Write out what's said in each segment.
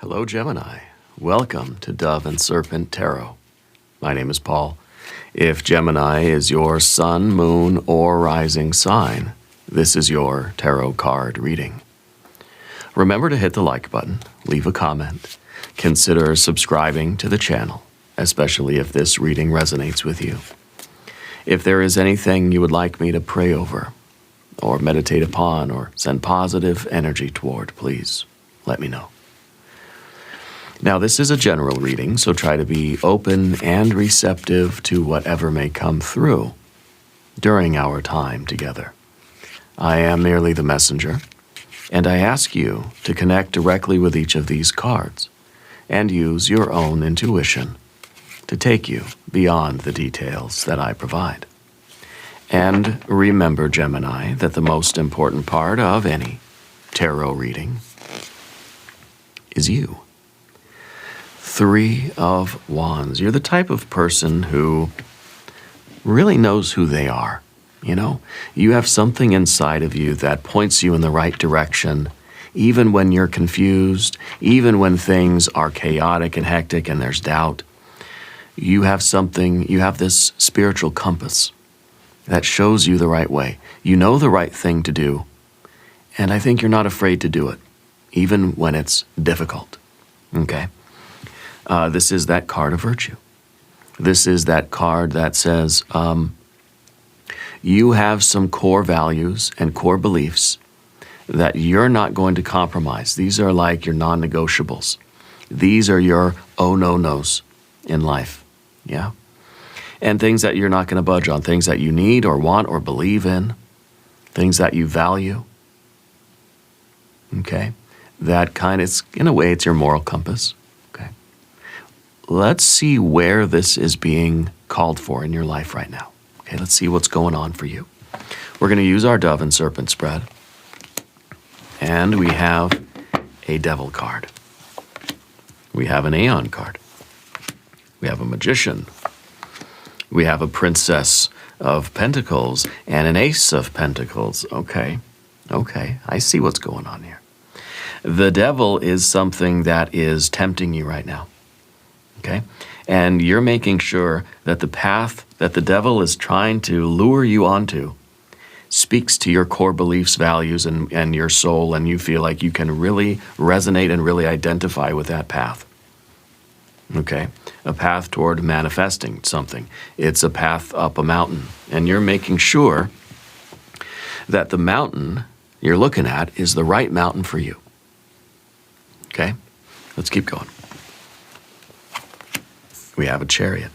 Hello, Gemini. Welcome to Dove and Serpent Tarot. My name is Paul. If Gemini is your sun, moon, or rising sign, this is your tarot card reading. Remember to hit the like button, leave a comment, consider subscribing to the channel, especially if this reading resonates with you. If there is anything you would like me to pray over, or meditate upon, or send positive energy toward, please let me know. Now, this is a general reading, so try to be open and receptive to whatever may come through during our time together. I am merely the messenger, and I ask you to connect directly with each of these cards and use your own intuition to take you beyond the details that I provide. And remember, Gemini, that the most important part of any tarot reading is you. 3 of Wands. You're the type of person who really knows who they are. You know, you have something inside of you that points you in the right direction, even when you're confused, even when things are chaotic and hectic and there's doubt. You have this spiritual compass that shows you the right way. You know the right thing to do, and I think you're not afraid to do it, even when it's difficult. Okay? This is that card of virtue. This is that card that says you have some core values and core beliefs that you're not going to compromise. These are like your non-negotiables. These are your oh-no-nos in life. Yeah? And things that you're not going to budge on, things that you need or want or believe in, things that you value. Okay? That kind of, in a way, it's your moral compass. Okay? Let's see where this is being called for in your life right now. Okay, let's see what's going on for you. We're going to use our Dove and Serpent spread. And we have a Devil card. We have an Aeon card. We have a Magician. We have a Princess of Pentacles and an Ace of Pentacles. Okay, I see what's going on here. The Devil is something that is tempting you right now. Okay? And you're making sure that the path that the devil is trying to lure you onto speaks to your core beliefs, values, and your soul, and you feel like you can really resonate and really identify with that path. Okay? A path toward manifesting something. It's a path up a mountain. And you're making sure that the mountain you're looking at is the right mountain for you. Okay? Let's keep going. We have a Chariot.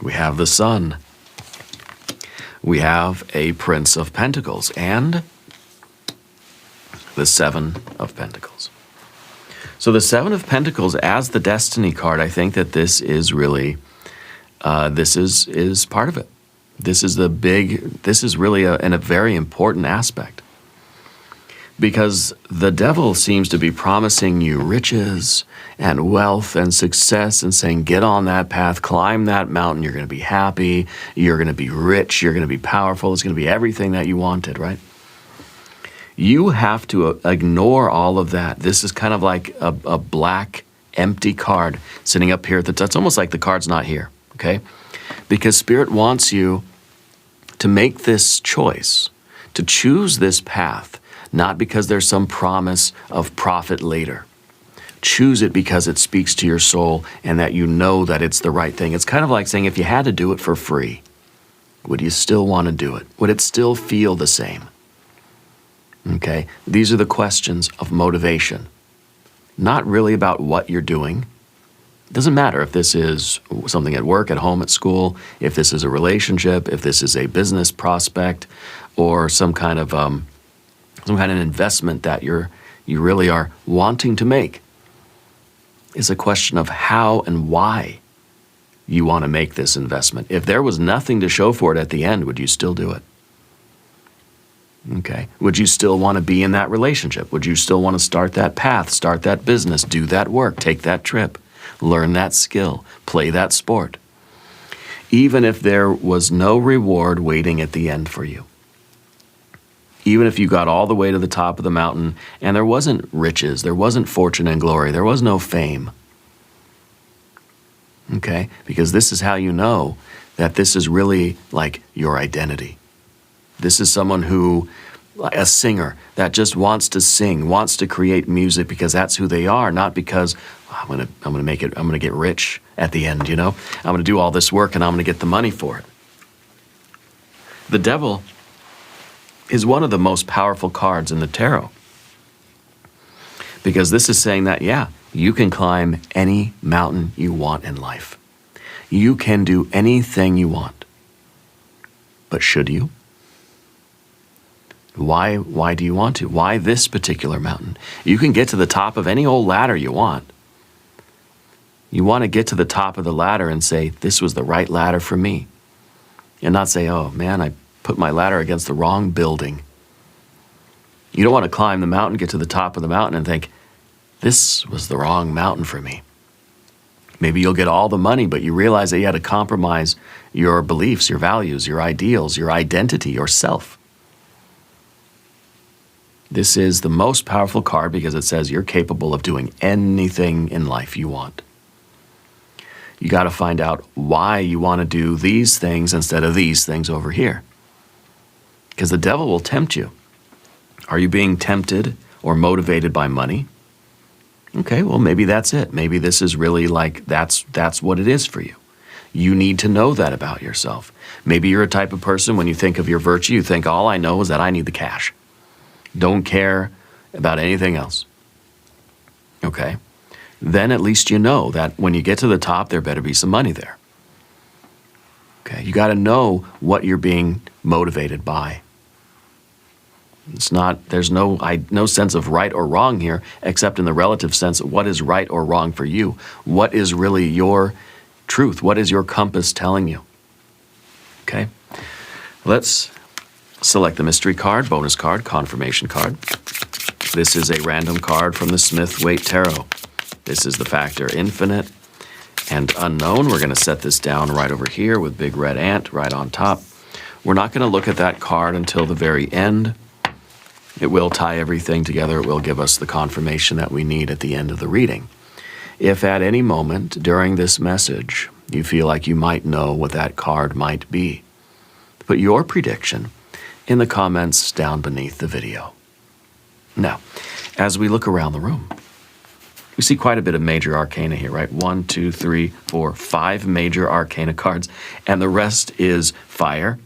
We have the Sun. We have a Prince of Pentacles and the 7 of Pentacles. So the 7 of Pentacles as the Destiny card, I think that this is really, this is part of it. This is really a very important aspect. Because the devil seems to be promising you riches and wealth and success and saying, get on that path, climb that mountain, you're going to be happy, you're going to be rich, you're going to be powerful, it's going to be everything that you wanted, right? You have to ignore all of that. This is kind of like a black, empty card sitting up here. That's almost like the card's not here, okay? Because Spirit wants you to make this choice, to choose this path, not because there's some promise of profit later. Choose it because it speaks to your soul and that you know that it's the right thing. It's kind of like saying if you had to do it for free, would you still want to do it? Would it still feel the same? Okay, these are the questions of motivation. Not really about what you're doing. It doesn't matter if this is something at work, at home, at school, if this is a relationship, if this is a business prospect, or some kind of investment that you really are wanting to make. It's a question of how and why you want to make this investment. If there was nothing to show for it at the end, would you still do it? Okay. Would you still want to be in that relationship? Would you still want to start that path, start that business, do that work, take that trip, learn that skill, play that sport? Even if there was no reward waiting at the end for you. Even if you got all the way to the top of the mountain and there wasn't riches, there wasn't fortune and glory, there was no fame. Okay? Because this is how you know that this is really like your identity. This is someone who, a singer that just wants to sing, wants to create music because that's who they are, not because I'm gonna get rich at the end, you know? I'm gonna do all this work and I'm gonna get the money for it. The devil is one of the most powerful cards in the tarot. Because this is saying that, yeah, you can climb any mountain you want in life. You can do anything you want. But should you? Why do you want to? Why this particular mountain? You can get to the top of any old ladder you want. You want to get to the top of the ladder and say, this was the right ladder for me. And not say, oh man, I put my ladder against the wrong building. You don't want to climb the mountain, get to the top of the mountain and think, this was the wrong mountain for me. Maybe you'll get all the money, but you realize that you had to compromise your beliefs, your values, your ideals, your identity, yourself. This is the most powerful card because it says you're capable of doing anything in life you want. You got to find out why you want to do these things instead of these things over here. Because the devil will tempt you. Are you being tempted or motivated by money? Okay, well, maybe that's it. Maybe this is really like that's what it is for you. You need to know that about yourself. Maybe you're a type of person, when you think of your virtue, you think, all I know is that I need the cash. Don't care about anything else. Okay, then at least you know that when you get to the top, there better be some money there. Okay, you got to know what you're being motivated by. It's not, there's no sense of right or wrong here, except in the relative sense of what is right or wrong for you. What is really your truth? What is your compass telling you? Okay, let's select the mystery card, bonus card, confirmation card. This is a random card from the Smith-Waite Tarot. This is the factor infinite and unknown. We're going to set this down right over here with big red ant right on top. We're not going to look at that card until the very end. It will tie everything together. It will give us the confirmation that we need at the end of the reading. If at any moment during this message you feel like you might know what that card might be, put your prediction in the comments down beneath the video. Now, as we look around the room, we see quite a bit of major arcana here, right? 1, 2, 3, 4, 5 major arcana cards, and the rest is fire,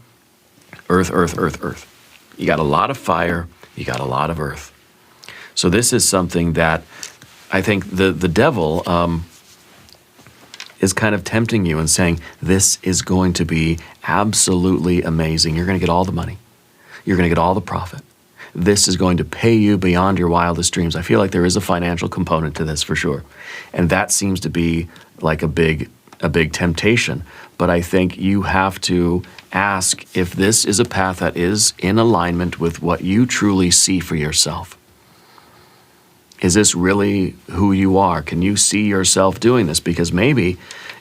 earth, earth, earth, earth. You got a lot of fire, you got a lot of earth. So this is something that I think the devil is kind of tempting you and saying, this is going to be absolutely amazing. You're going to get all the money. You're going to get all the profit. This is going to pay you beyond your wildest dreams. I feel like there is a financial component to this for sure. And that seems to be like a big temptation. But I think you have to ask if this is a path that is in alignment with what you truly see for yourself. Is this really who you are? Can you see yourself doing this? Because maybe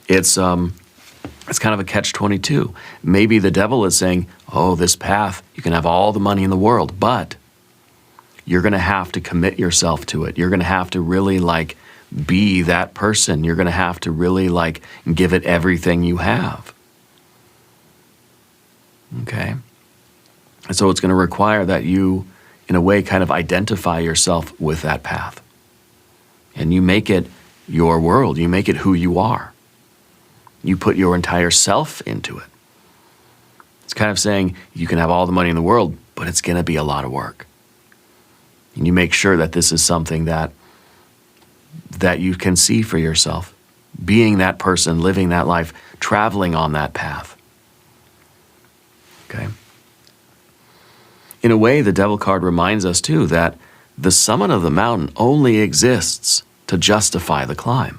it's kind of a catch-22. Maybe the devil is saying, oh, this path, you can have all the money in the world, but you're going to have to commit yourself to it. You're going to have to really like be that person. You're going to have to really like give it everything you have. Okay? And so it's going to require that you, in a way, kind of identify yourself with that path. And you make it your world. You make it who you are. You put your entire self into it. It's kind of saying you can have all the money in the world, but it's going to be a lot of work. And you make sure that this is something that you can see for yourself. Being that person, living that life, traveling on that path. Okay? In a way, the devil card reminds us too that the summit of the mountain only exists to justify the climb.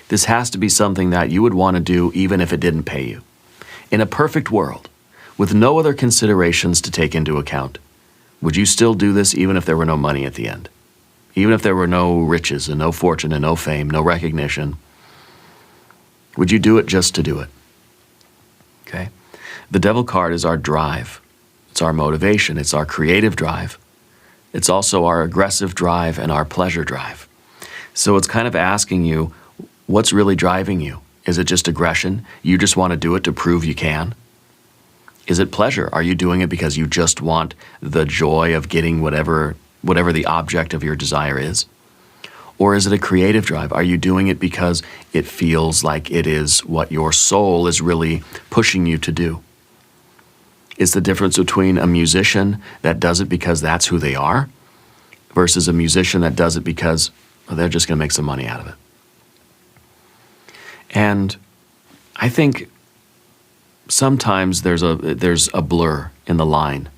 This has to be something that you would want to do even if it didn't pay you. In a perfect world, with no other considerations to take into account, would you still do this even if there were no money at the end? Even if there were no riches and no fortune and no fame, no recognition? Would you do it just to do it? Okay? The devil card is our drive. It's It's our motivation. It's our creative drive. It's also our aggressive drive and our pleasure drive. So it's kind of asking you, what's really driving you? Is it just aggression? You just want to do it to prove you can? Is it pleasure? Are you doing it because you just want the joy of getting whatever the object of your desire is? Or is it a creative drive? Are you doing it because it feels like it is what your soul is really pushing you to do? It's the difference between a musician that does it because that's who they are versus a musician that does it because they're just going to make some money out of it. And I think sometimes there's a blur in the line,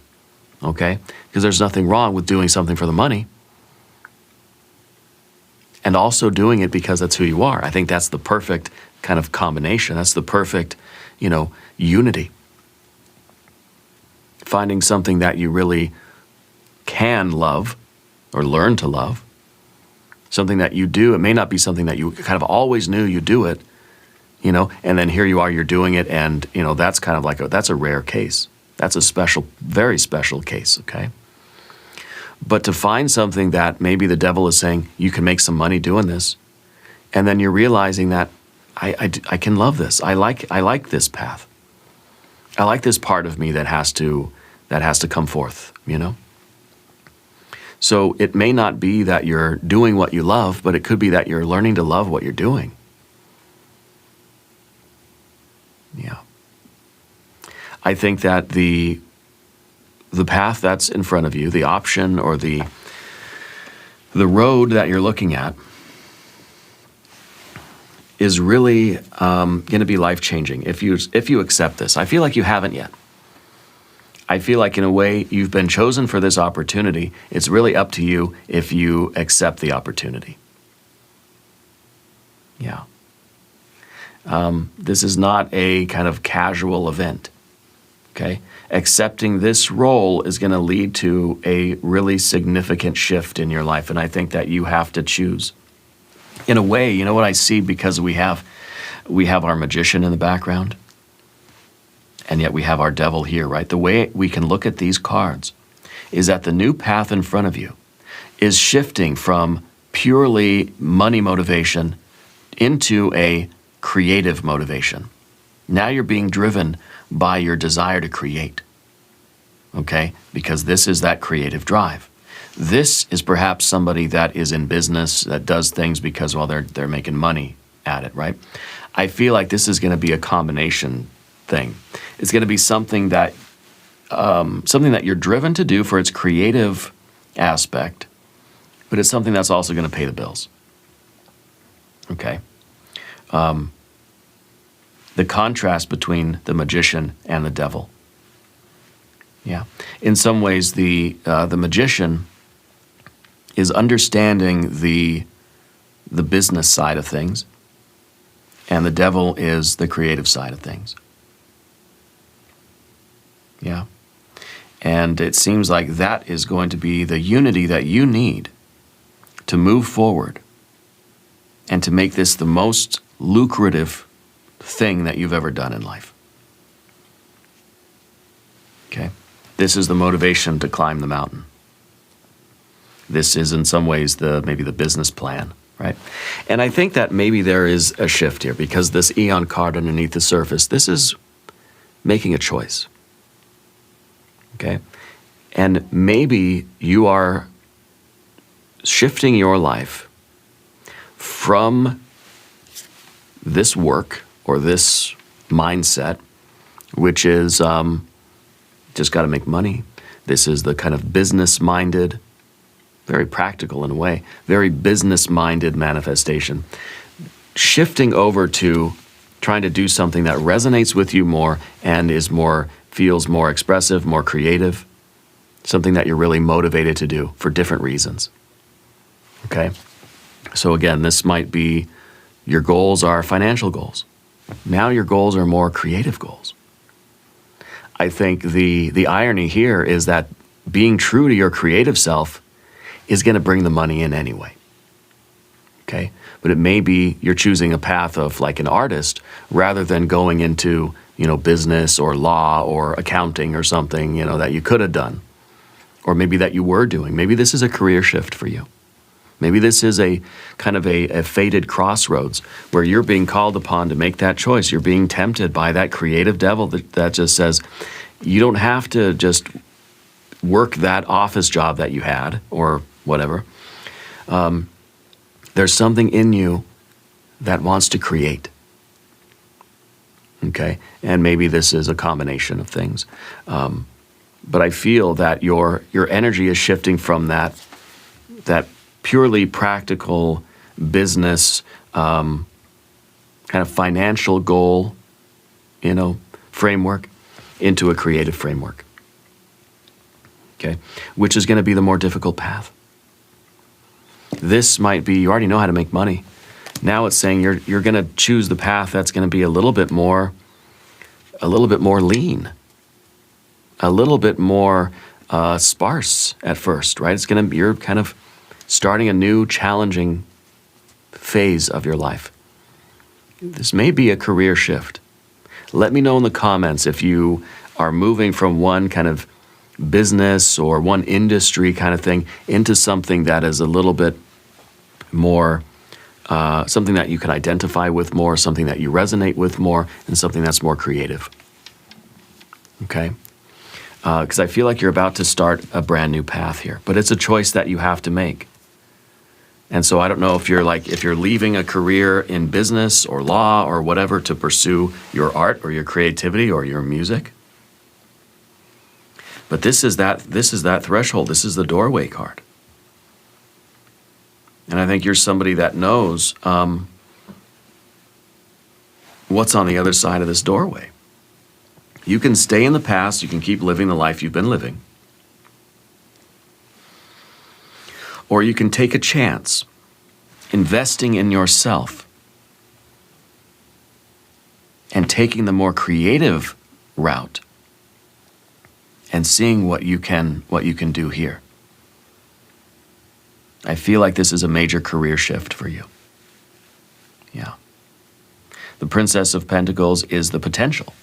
okay? Because there's nothing wrong with doing something for the money and also doing it because that's who you are. I think that's the perfect kind of combination. That's the perfect, unity. Finding something that you really can love or learn to love, something that you do. It may not be something that you kind of always knew you do it, and then here you are, you're doing it, and, that's kind of like that's a rare case. That's a special, very special case, okay? But to find something that maybe the devil is saying, you can make some money doing this, and then you're realizing that I can love this. I like this path. I like this part of me that has to come forth, So it may not be that you're doing what you love, but it could be that you're learning to love what you're doing. Yeah. I think that the path that's in front of you, the option or the road that you're looking at is really going to be life-changing if you accept this. I feel like you haven't yet. I feel like in a way you've been chosen for this opportunity. It's really up to you if you accept the opportunity. Yeah. This is not a kind of casual event, okay? Accepting this role is going to lead to a really significant shift in your life, and I think that you have to choose. In a way, you know what I see, because we have our magician in the background, and yet we have our devil here, right? The way we can look at these cards is that the new path in front of you is shifting from purely money motivation into a creative motivation. Now you're being driven by your desire to create, okay? Because this is that creative drive. This is perhaps somebody that is in business, that does things because, well, they're making money at it, right? I feel like this is going to be a combination thing. It's going to be something that you're driven to do for its creative aspect, but it's something that's also going to pay the bills, okay? The contrast between the magician and the devil. Yeah. In some ways, the magician is understanding the business side of things, and the devil is the creative side of things. Yeah. And it seems like that is going to be the unity that you need to move forward and to make this the most lucrative thing that you've ever done in life. Okay? This is the motivation to climb the mountain. This is in some ways maybe the business plan, right? And I think that maybe there is a shift here, because this Eon card underneath the surface, this is making a choice. Okay? And maybe you are shifting your life from this work or this mindset, which is just got to make money. This is the kind of business-minded, very practical in a way, very business-minded manifestation. Shifting over to trying to do something that resonates with you more and feels more expressive, more creative, something that you're really motivated to do for different reasons. Okay? So again, this might be your goals are financial goals. Now your goals are more creative goals. I think the irony here is that being true to your creative self is going to bring the money in anyway. Okay? But it may be you're choosing a path of like an artist rather than going into business or law or accounting or something, that you could have done, or maybe that you were doing. Maybe this is a career shift for you. Maybe this is a kind of a fated crossroads where you're being called upon to make that choice. You're being tempted by that creative devil that just says, you don't have to just work that office job that you had or whatever. There's something in you that wants to create. Okay? And maybe this is a combination of things. But I feel that your energy is shifting from that purely practical business, kind of financial goal, framework into a creative framework. Okay? Which is going to be the more difficult path. This might be, you already know how to make money. Now it's saying you're going to choose the path that's going to be a little bit more lean, a little bit more sparse at first, right? You're kind of starting a new challenging phase of your life. This may be a career shift. Let me know in the comments if you are moving from one kind of business or one industry kind of thing into something that is a little bit more, something that you can identify with more, something that you resonate with more, and something that's more creative. Okay? Because I feel like you're about to start a brand new path here, but it's a choice that you have to make. And so I don't know if you're leaving a career in business or law or whatever to pursue your art or your creativity or your music. But this is that threshold. This is the doorway card. And I think you're somebody that knows what's on the other side of this doorway. You can stay in the past. You can keep living the life you've been living. Or you can take a chance, investing in yourself and taking the more creative route and seeing what you can do here. I feel like this is a major career shift for you. Yeah. The Princess of Pentacles is the potential.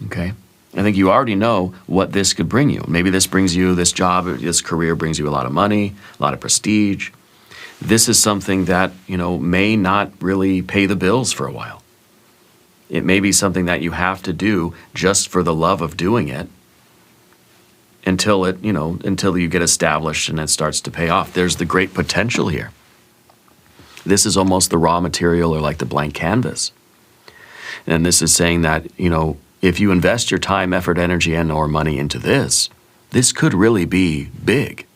Okay? I think you already know what this could bring you. Maybe this job, this career brings you a lot of money, a lot of prestige. This is something that, may not really pay the bills for a while. It may be something that you have to do just for the love of doing it until you get established and it starts to pay off. There's the great potential here. This is almost the raw material or like the blank canvas. And this is saying that, if you invest your time, effort, energy, and or money into this could really be big.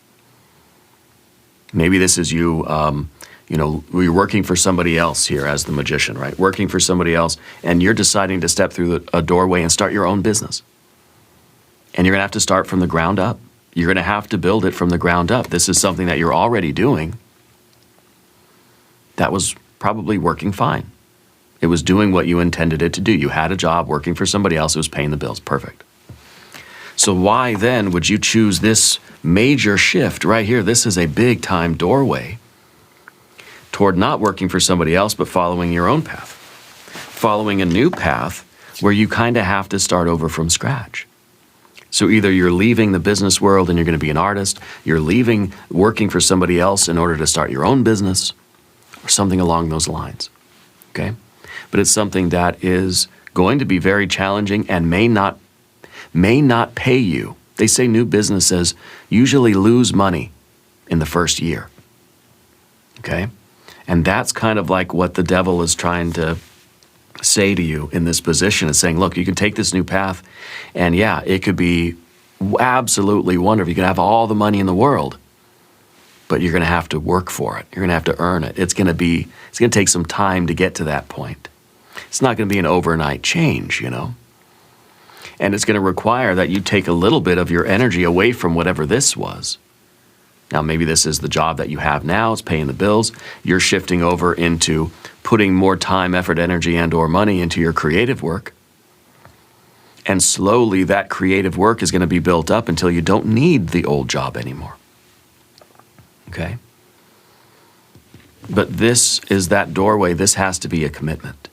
Maybe this is you, you're working for somebody else here as the magician, right? Working for somebody else, and you're deciding to step through a doorway and start your own business. And you're going to have to start from the ground up. You're going to have to build it from the ground up. This is something that you're already doing that was probably working fine. It was doing what you intended it to do. You had a job working for somebody else who was paying the bills. Perfect. So why then would you choose this major shift right here? This is a big time doorway toward not working for somebody else, but following your own path. Following a new path where you kind of have to start over from scratch. So either you're leaving the business world and you're going to be an artist, you're leaving working for somebody else in order to start your own business, or something along those lines. Okay? But it's something that is going to be very challenging and may not pay you. They say new businesses usually lose money in the first year. Okay? And that's kind of like what the devil is trying to say to you in this position, is saying, look, you can take this new path and yeah, it could be absolutely wonderful. You can have all the money in the world, but you're going to have to work for it. You're going to have to earn it. It's going to take some time to get to that point. It's not going to be an overnight change, And it's going to require that you take a little bit of your energy away from whatever this was. Now, maybe this is the job that you have now. It's paying the bills. You're shifting over into putting more time, effort, energy, and or money into your creative work. And slowly that creative work is going to be built up until you don't need the old job anymore. Okay? But this is that doorway. This has to be a commitment.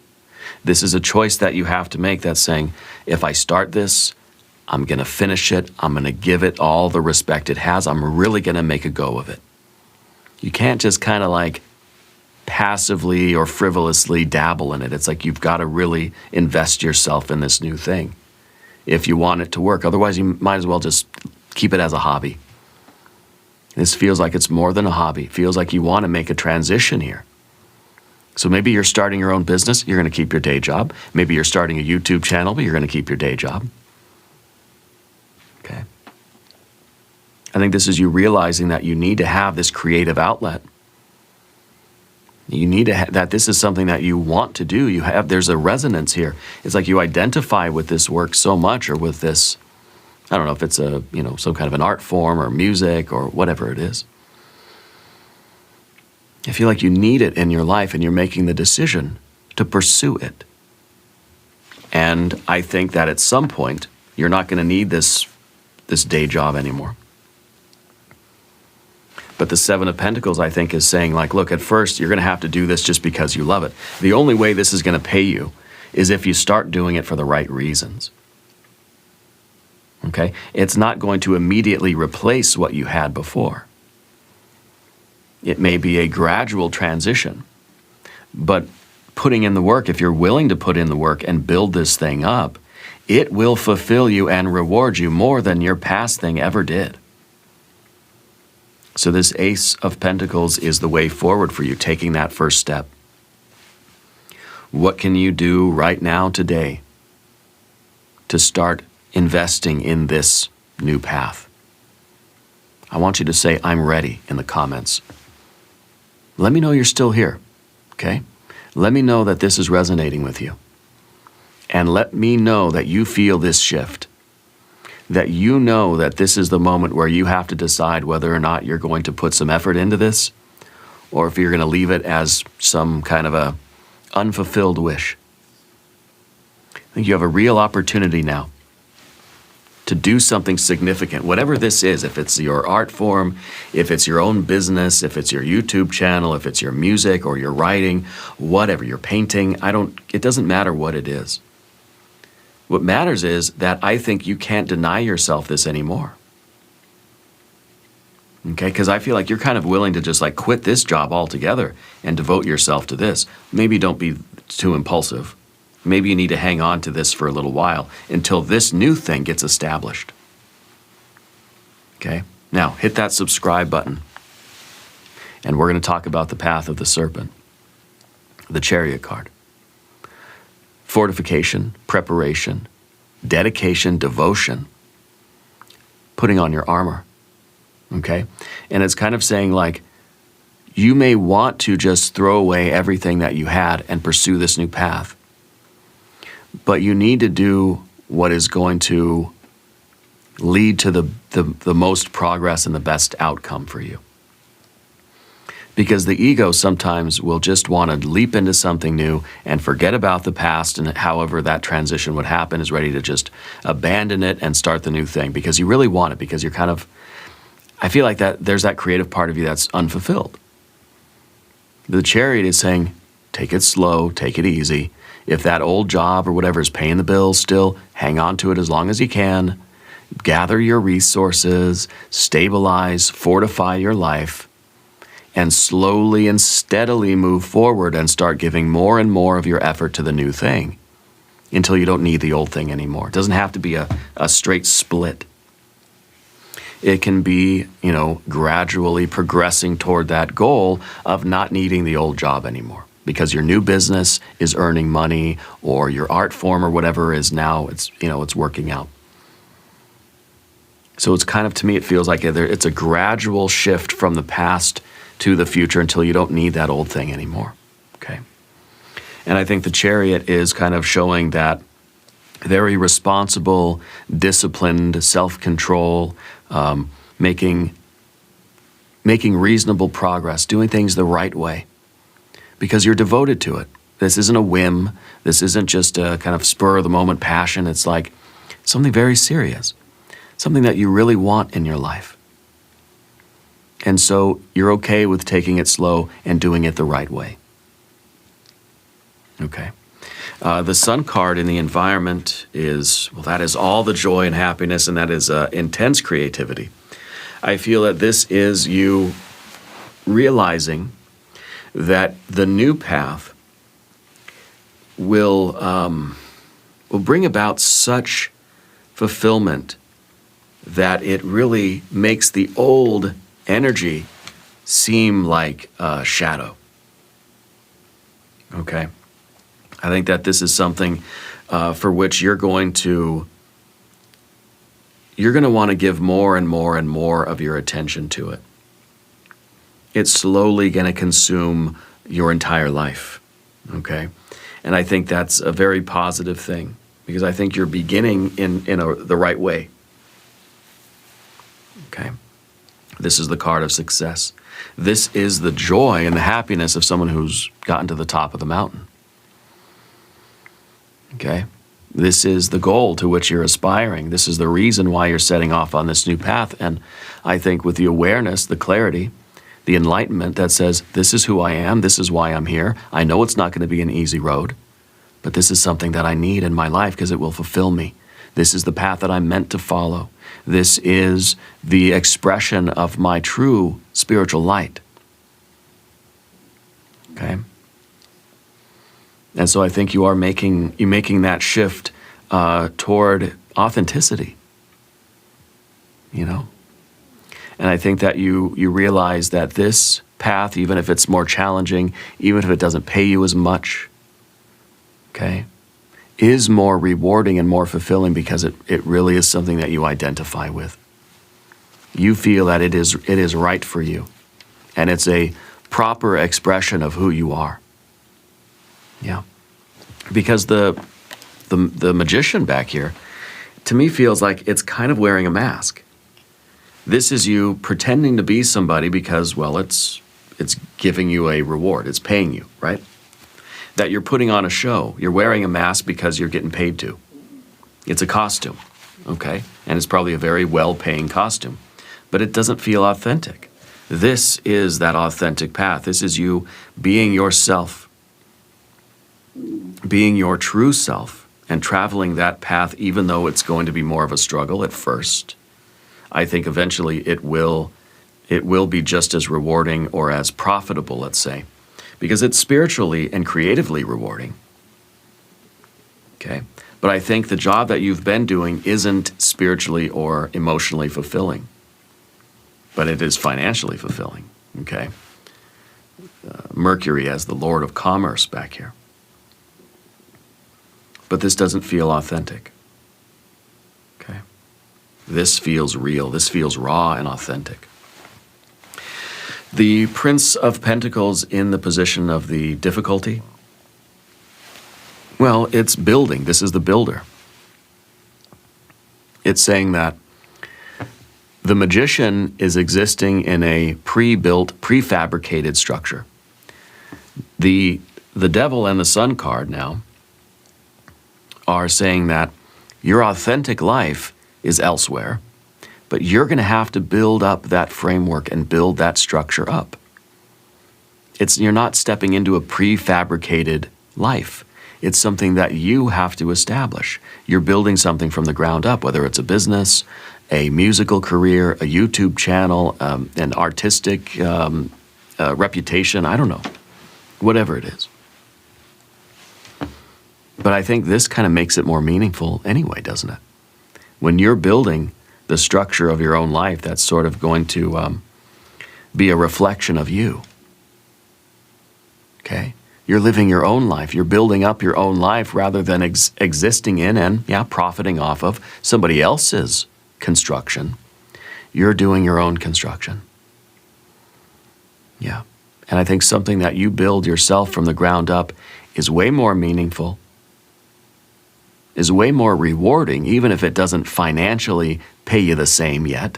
This is a choice that you have to make that's saying, if I start this, I'm going to finish it. I'm going to give it all the respect it has. I'm really going to make a go of it. You can't just kind of like passively or frivolously dabble in it. It's like you've got to really invest yourself in this new thing if you want it to work. Otherwise, you might as well just keep it as a hobby. This feels like it's more than a hobby. It feels like you want to make a transition here. So maybe you're starting your own business. You're going to keep your day job. Maybe you're starting a YouTube channel, but you're going to keep your day job. Okay. I think this is you realizing that you need to have this creative outlet. You need to that this is something that you want to do. There's a resonance here. It's like you identify with this work so much, or with this, I don't know if it's a, some kind of an art form or music or whatever it is. I feel like you need it in your life and you're making the decision to pursue it. And I think that at some point, you're not going to need this day job anymore. But the Seven of Pentacles, I think, is saying, like, look, at first, you're going to have to do this just because you love it. The only way this is going to pay you is if you start doing it for the right reasons. Okay? It's not going to immediately replace what you had before. It may be a gradual transition. But putting in the work, if you're willing to put in the work and build this thing up, it will fulfill you and reward you more than your past thing ever did. So this Ace of Pentacles is the way forward for you, taking that first step. What can you do right now, today, to start investing in this new path? I want you to say, I'm ready, in the comments. Let me know you're still here, okay? Let me know that this is resonating with you. And let me know that you feel this shift. That you know that this is the moment where you have to decide whether or not you're going to put some effort into this, or if you're going to leave it as some kind of a unfulfilled wish. I think you have a real opportunity now to do something significant, whatever this is, if it's your art form, if it's your own business, if it's your YouTube channel, if it's your music or your writing, whatever, your painting, it doesn't matter what it is. What matters is that I think you can't deny yourself this anymore. Okay, because I feel like you're kind of willing to just like quit this job altogether and devote yourself to this. Maybe don't be too impulsive. Maybe you need to hang on to this for a little while until this new thing gets established. Okay, now hit that subscribe button. And we're going to talk about the path of the serpent, the chariot card. Fortification, preparation, dedication, devotion, putting on your armor, okay? And it's kind of saying like, you may want to just throw away everything that you had and pursue this new path, but you need to do what is going to lead to the most progress and the best outcome for you. Because the ego sometimes will just want to leap into something new and forget about the past, and however that transition would happen, is ready to just abandon it and start the new thing because you really want it, because you're kind of, I feel like that there's that creative part of you that's unfulfilled. The chariot is saying, take it slow, take it easy. If that old job or whatever is paying the bills still, hang on to it as long as you can. Gather your resources, stabilize, fortify your life, and slowly and steadily move forward and start giving more and more of your effort to the new thing until you don't need the old thing anymore. It doesn't have to be a straight split. It can be, gradually progressing toward that goal of not needing the old job anymore because your new business is earning money, or your art form or whatever is now, it's working out. So it's kind of, to me, it feels like it's a gradual shift from the past to the future until you don't need that old thing anymore, okay? And I think the chariot is kind of showing that very responsible, disciplined self-control, making reasonable progress, doing things the right way, because you're devoted to it. This isn't a whim. This isn't just a kind of spur-of-the-moment passion. It's like something very serious, something that you really want in your life. And so you're okay with taking it slow and doing it the right way. Okay. The Sun card in the environment is, well, that is all the joy and happiness, and that is intense creativity. I feel that this is you realizing that the new path will bring about such fulfillment that it really makes the old energy seem like a shadow. Okay? I think that this is something for which you're going to want to give more and more and more of your attention to it. It's slowly going to consume your entire life. Okay? And I think that's a very positive thing, because I think you're beginning in the right way. Okay? This is the card of success. This is the joy and the happiness of someone who's gotten to the top of the mountain. Okay? This is the goal to which you're aspiring. This is the reason why you're setting off on this new path. And I think with the awareness, the clarity, the enlightenment that says, this is who I am, this is why I'm here. I know it's not going to be an easy road, but this is something that I need in my life because it will fulfill me. This is the path that I'm meant to follow. This is the expression of my true spiritual light. Okay? And so I think you're making that shift toward authenticity. You know? And I think that you realize that this path, even if it's more challenging, even if it doesn't pay you as much, okay, is more rewarding and more fulfilling because it really is something that you identify with. You feel that it is right for you, and it's a proper expression of who you are. Yeah. Because the magician back here, to me, feels like it's kind of wearing a mask. This is you pretending to be somebody because, well, it's giving you a reward. It's paying you, right? That you're putting on a show. You're wearing a mask because you're getting paid to. It's a costume, okay? And it's probably a very well-paying costume, but it doesn't feel authentic. This is that authentic path. This is you being yourself, being your true self, and traveling that path even though it's going to be more of a struggle at first. I think eventually it will be just as rewarding or as profitable, let's say, because it's spiritually and creatively rewarding. Okay? But I think the job that you've been doing isn't spiritually or emotionally fulfilling, but it is financially fulfilling. Okay? Mercury as the Lord of Commerce back here. But this doesn't feel authentic. Okay? This feels real. This feels raw and authentic. The Prince of Pentacles in the position of the difficulty, well, it's building. This is the builder. It's saying that the magician is existing in a pre-built, prefabricated structure. The devil and the sun card now are saying that your authentic life is elsewhere, but you're going to have to build up that framework and build that structure up. You're not stepping into a prefabricated life. It's something that you have to establish. You're building something from the ground up, whether it's a business, a musical career, a YouTube channel, an artistic reputation, I don't know, whatever it is. But I think this kind of makes it more meaningful anyway, doesn't it? When you're building the structure of your own life, that's sort of going to be a reflection of you. Okay? You're living your own life. You're building up your own life rather than existing in and, profiting off of somebody else's construction. You're doing your own construction. Yeah. And I think something that you build yourself from the ground up is way more meaningful, is way more rewarding, even if it doesn't financially pay you the same yet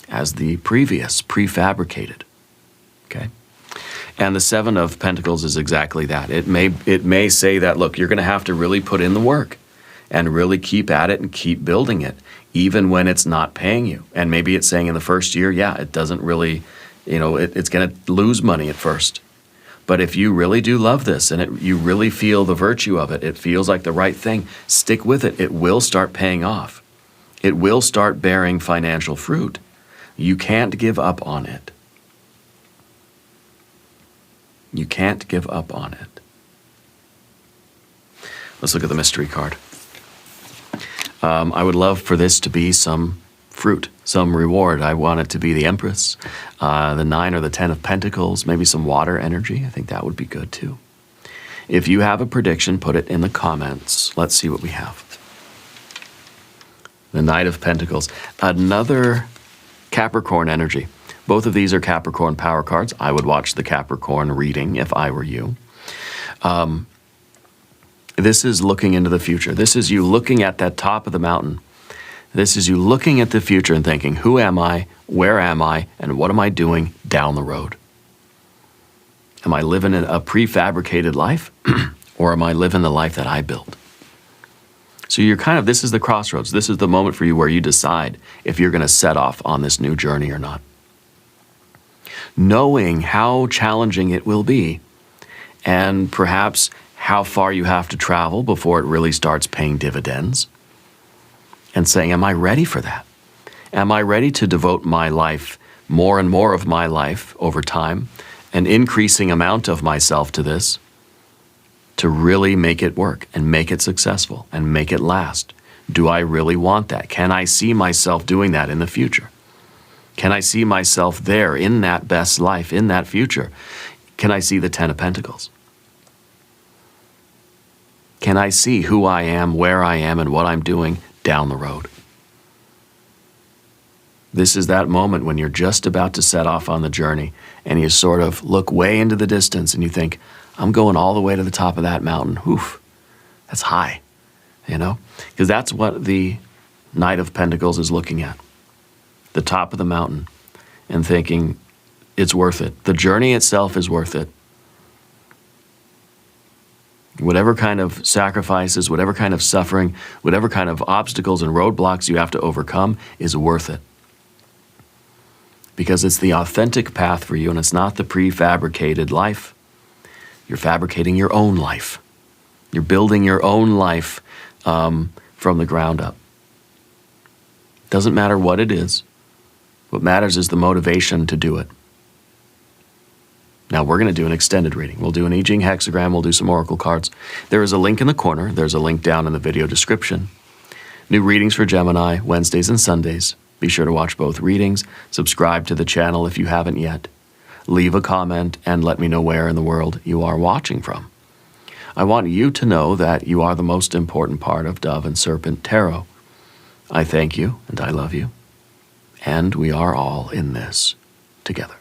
as the previous, prefabricated. Okay? And the Seven of Pentacles is exactly that. It may say that, look, you're going to have to really put in the work and really keep at it and keep building it, even when it's not paying you. And maybe it's saying in the first year, it doesn't really, it's going to lose money at first. But if you really do love this and you really feel the virtue of it, it feels like the right thing, stick with it. It will start paying off. It will start bearing financial fruit. You can't give up on it. You can't give up on it. Let's look at the mystery card. I would love for this to be some fruit, some reward. I want it to be the Empress, the 9 or the 10 of Pentacles, maybe some water energy. I think that would be good too. If you have a prediction, put it in the comments. Let's see what we have. The Knight of Pentacles, another Capricorn energy. Both of these are Capricorn power cards. I would watch the Capricorn reading if I were you. This is looking into the future. This is you looking at that top of the mountain. This is you looking at the future and thinking, who am I, where am I, and what am I doing down the road? Am I living a prefabricated life, or am I living the life that I built? So you're kind of, this is the crossroads. This is the moment for you where you decide if you're going to set off on this new journey or not. Knowing how challenging it will be, and perhaps how far you have to travel before it really starts paying dividends, and saying, am I ready for that? Am I ready to devote my life, more and more of my life over time, an increasing amount of myself to this, to really make it work and make it successful and make it last? Do I really want that? Can I see myself doing that in the future? Can I see myself there in that best life, in that future? Can I see the 10 of Pentacles? Can I see who I am, where I am, and what I'm doing down the road? This is that moment when you're just about to set off on the journey and you sort of look way into the distance and you think, I'm going all the way to the top of that mountain. Oof, that's high, you know? Because that's what the Knight of Pentacles is looking at. The top of the mountain and thinking, it's worth it. The journey itself is worth it. Whatever kind of sacrifices, whatever kind of suffering, whatever kind of obstacles and roadblocks you have to overcome is worth it. Because it's the authentic path for you and it's not the prefabricated life. You're fabricating your own life. You're building your own life from the ground up. Doesn't matter what it is. What matters is the motivation to do it. Now we're going to do an extended reading. We'll do an I Ching hexagram. We'll do some oracle cards. There is a link in the corner. There's a link down in the video description. New readings for Gemini, Wednesdays and Sundays. Be sure to watch both readings. Subscribe to the channel if you haven't yet. Leave a comment and let me know where in the world you are watching from. I want you to know that you are the most important part of Dove and Serpent Tarot. I thank you and I love you. And we are all in this together.